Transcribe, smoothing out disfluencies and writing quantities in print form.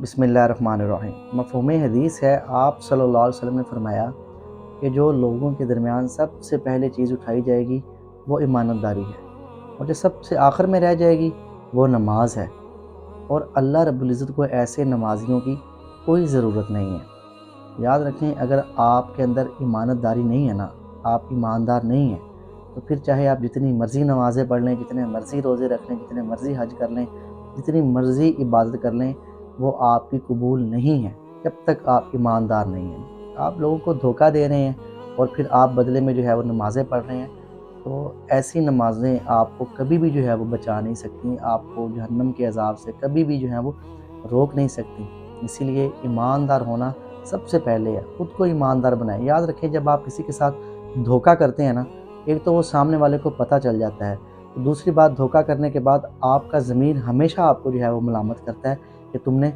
بسم اللہ الرحمن الرحیم۔ مفہوم حدیث ہے، آپ صلی اللہ علیہ وسلم نے فرمایا کہ جو لوگوں کے درمیان سب سے پہلے چیز اٹھائی جائے گی وہ امانت داری ہے، اور جو سب سے آخر میں رہ جائے گی وہ نماز ہے، اور اللہ رب العزت کو ایسے نمازیوں کی کوئی ضرورت نہیں ہے۔ یاد رکھیں، اگر آپ کے اندر امانت داری نہیں ہے نا، آپ ایماندار نہیں ہیں، تو پھر چاہے آپ جتنی مرضی نمازیں پڑھ لیں، جتنے مرضی روزے رکھ لیں، جتنے مرضی حج کر لیں، جتنی مرضی عبادت کر لیں، وہ آپ کی قبول نہیں ہے جب تک آپ ایماندار نہیں ہیں۔ آپ لوگوں کو دھوکہ دے رہے ہیں اور پھر آپ بدلے میں جو ہے وہ نمازیں پڑھ رہے ہیں، تو ایسی نمازیں آپ کو کبھی بھی جو ہے وہ بچا نہیں سکتی، آپ کو جہنم کے عذاب سے کبھی بھی جو ہے وہ روک نہیں سکتی۔ اسی لیے ایماندار ہونا سب سے پہلے ہے، خود کو ایماندار بنائیں۔ یاد رکھیں، جب آپ کسی کے ساتھ دھوکہ کرتے ہیں نا، ایک تو وہ سامنے والے کو پتہ چل جاتا ہے، دوسری بات، دھوکہ کرنے کے بعد آپ کا ضمیر ہمیشہ آپ کو جو ہے وہ ملامت کرتا ہے کہ تم نے